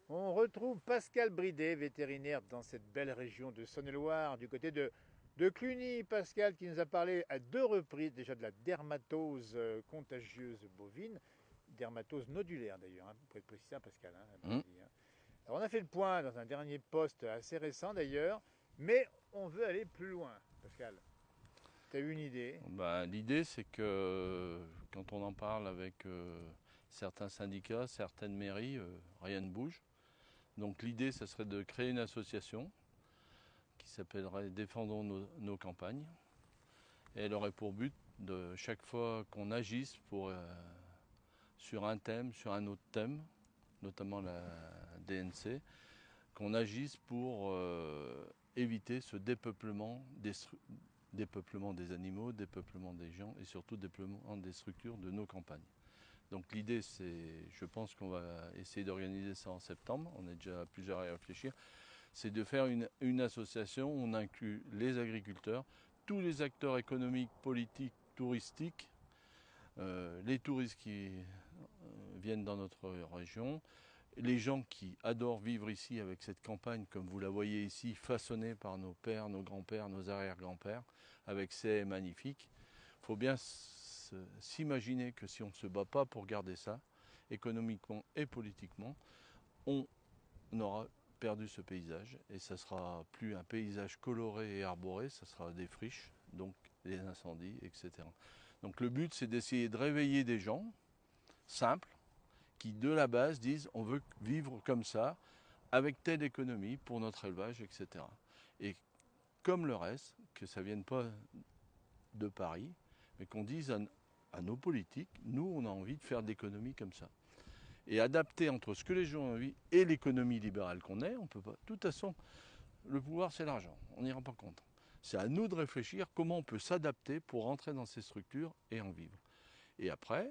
On retrouve Pascal Bridet, vétérinaire dans cette belle région de Saône-et-Loire, du côté de Cluny. Pascal qui nous a parlé à deux reprises déjà de la dermatose contagieuse bovine, dermatose nodulaire d'ailleurs, hein, pour être précis, hein, Pascal. Hein, bien Hmm. dit, hein. Alors on a fait le point dans un dernier post assez récent d'ailleurs, mais on veut aller plus loin. Pascal, tu as eu une idée? L'idée, c'est que quand on en parle avec certains syndicats, certaines mairies, rien ne bouge. Donc l'idée, ce serait de créer une association qui s'appellerait Défendons nos campagnes. Et elle aurait pour but de chaque fois qu'on agisse sur un thème, sur un autre thème, notamment la DNC, qu'on agisse pour éviter ce dépeuplement des animaux, dépeuplement des gens et surtout dépeuplement des structures de nos campagnes. Donc l'idée, je pense qu'on va essayer d'organiser ça en septembre, on est déjà plusieurs à y réfléchir, c'est de faire une association où on inclut les agriculteurs, tous les acteurs économiques, politiques, touristiques, les touristes qui viennent dans notre région, les gens qui adorent vivre ici avec cette campagne, comme vous la voyez ici, façonnée par nos pères, nos grands-pères, nos arrière-grands-pères, avec ces haies magnifiques. Il faut bien s'imaginer que si on ne se bat pas pour garder ça, économiquement et politiquement, on aura perdu ce paysage et ça sera plus un paysage coloré et arboré, ça sera des friches, donc des incendies, etc. Donc le but, c'est d'essayer de réveiller des gens simples qui, de la base, disent on veut vivre comme ça, avec telle économie pour notre élevage, etc. Et comme le reste, que ça ne vienne pas de Paris, mais qu'on dise à nos politiques, nous, on a envie de faire de l'économie comme ça. Et adapter entre ce que les gens ont envie et l'économie libérale qu'on est, on peut pas. De toute façon, le pouvoir, c'est l'argent. On n'ira pas contre. C'est à nous de réfléchir comment on peut s'adapter pour rentrer dans ces structures et en vivre. Et après,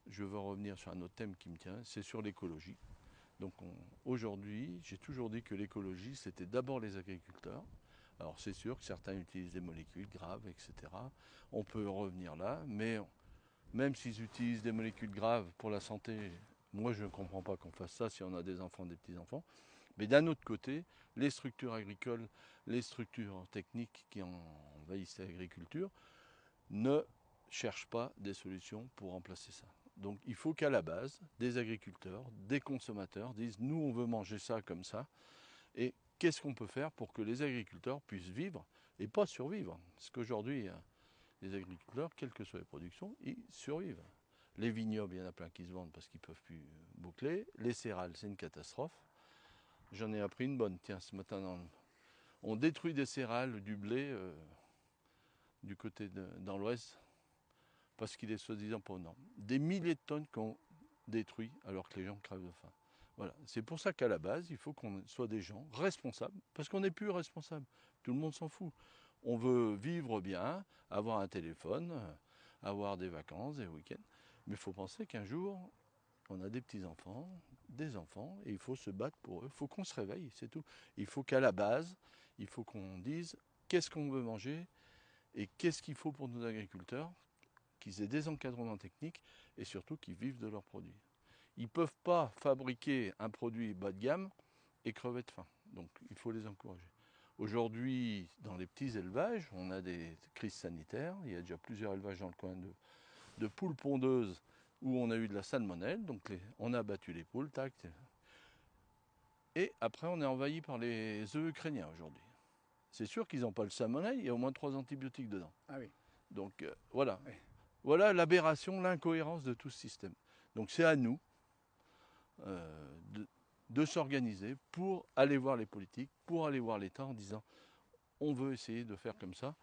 je veux revenir sur un autre thème qui me tient, c'est sur l'écologie. Donc aujourd'hui, j'ai toujours dit que l'écologie, c'était d'abord les agriculteurs. Alors c'est sûr que certains utilisent des molécules graves, etc. On peut revenir là, mais même s'ils utilisent des molécules graves pour la santé, moi je ne comprends pas qu'on fasse ça si on a des enfants, des petits-enfants. Mais d'un autre côté, les structures agricoles, les structures techniques qui envahissent l'agriculture ne cherchent pas des solutions pour remplacer ça. Donc il faut qu'à la base, des agriculteurs, des consommateurs disent nous on veut manger ça comme ça, et qu'est-ce qu'on peut faire pour que les agriculteurs puissent vivre et pas survivre. Parce qu'aujourd'hui, les agriculteurs, quelles que soient les productions, ils survivent. Les vignobles, il y en a plein qui se vendent parce qu'ils ne peuvent plus boucler. Les céréales, c'est une catastrophe. J'en ai appris une bonne, tiens, ce matin. On détruit des céréales, du blé, du côté dans l'ouest, parce qu'il est soi-disant pas aux normes. Des milliers de tonnes qu'on détruit alors que les gens crèvent de faim. Voilà. C'est pour ça qu'à la base, il faut qu'on soit des gens responsables, parce qu'on n'est plus responsable. Tout le monde s'en fout. On veut vivre bien, avoir un téléphone, avoir des vacances, des week-ends. Mais il faut penser qu'un jour, on a des petits-enfants, des enfants, et il faut se battre pour eux. Il faut qu'on se réveille, c'est tout. Il faut qu'à la base, il faut qu'on dise qu'est-ce qu'on veut manger et qu'est-ce qu'il faut pour nos agriculteurs, qu'ils aient des encadrements techniques et surtout qu'ils vivent de leurs produits. Ils ne peuvent pas fabriquer un produit bas de gamme et crever de faim. Donc il faut les encourager. Aujourd'hui, dans les petits élevages, on a des crises sanitaires. Il y a déjà plusieurs élevages dans le coin de poules pondeuses où on a eu de la salmonelle. Donc on a battu les poules, tac. Et après, on est envahi par les œufs ukrainiens aujourd'hui. C'est sûr qu'ils n'ont pas le salmonelle, il y a au moins 3 antibiotiques dedans. Ah oui. Donc voilà. Oui. Voilà l'aberration, l'incohérence de tout ce système. Donc c'est à nous de s'organiser pour aller voir les politiques, pour aller voir l'État en disant on veut essayer de faire comme ça,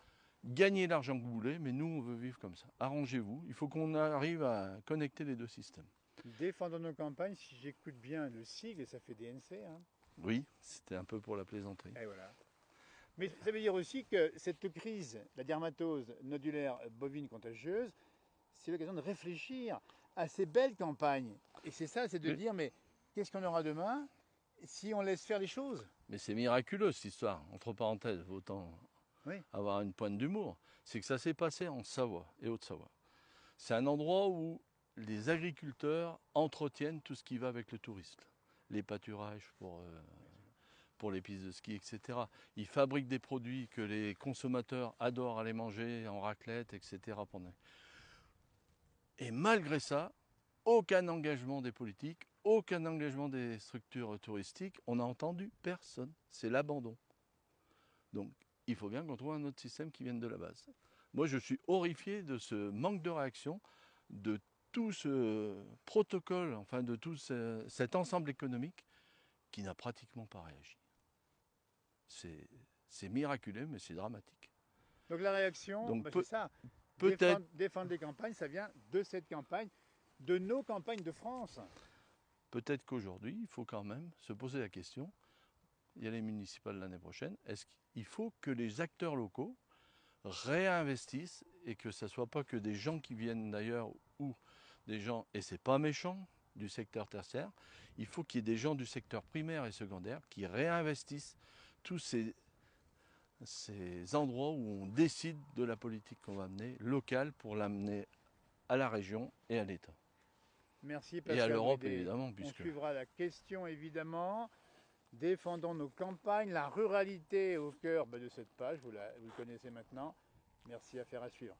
gagner l'argent que vous voulez, mais nous on veut vivre comme ça. Arrangez-vous, il faut qu'on arrive à connecter les deux systèmes. Défendons nos campagnes, si j'écoute bien le sigle, ça fait DNC. Hein. Oui, c'était un peu pour la plaisanterie. Et voilà. Mais ça veut dire aussi que cette crise, la dermatose nodulaire bovine contagieuse, c'est l'occasion de réfléchir à ces belles campagnes. Et c'est ça, c'est de Oui. dire, mais qu'est-ce qu'on aura demain si on laisse faire les choses? Mais c'est miraculeux cette histoire, entre parenthèses, autant Oui. avoir une pointe d'humour. C'est que ça s'est passé en Savoie et Haute-Savoie. C'est un endroit où les agriculteurs entretiennent tout ce qui va avec le tourisme. les pâturages pour les pistes de ski, etc. Ils fabriquent des produits que les consommateurs adorent aller manger en raclette, etc. Et malgré ça, aucun engagement des politiques, aucun engagement des structures touristiques. On n'a entendu personne. C'est l'abandon. Donc, il faut bien qu'on trouve un autre système qui vienne de la base. Moi, je suis horrifié de ce manque de réaction, de tout ce protocole, enfin de tout cet ensemble économique qui n'a pratiquement pas réagi. C'est miraculeux, mais c'est dramatique. Donc la réaction, Donc, c'est ça. Peut-être. Défendre les campagnes, ça vient de cette campagne, de nos campagnes de France. Peut-être qu'aujourd'hui, il faut quand même se poser la question, il y a les municipales l'année prochaine, est-ce qu'il faut que les acteurs locaux réinvestissent et que ce ne soit pas que des gens qui viennent d'ailleurs ou des gens, et c'est pas méchant, du secteur tertiaire, il faut qu'il y ait des gens du secteur primaire et secondaire qui réinvestissent tous ces endroits où on décide de la politique qu'on va mener, locale, pour l'amener à la région et à l'État. Merci Pascal et à l'Europe Bridet. évidemment. On suivra la question évidemment. Défendons nos campagnes, la ruralité au cœur de cette page, vous le connaissez maintenant. Merci, affaire à suivre.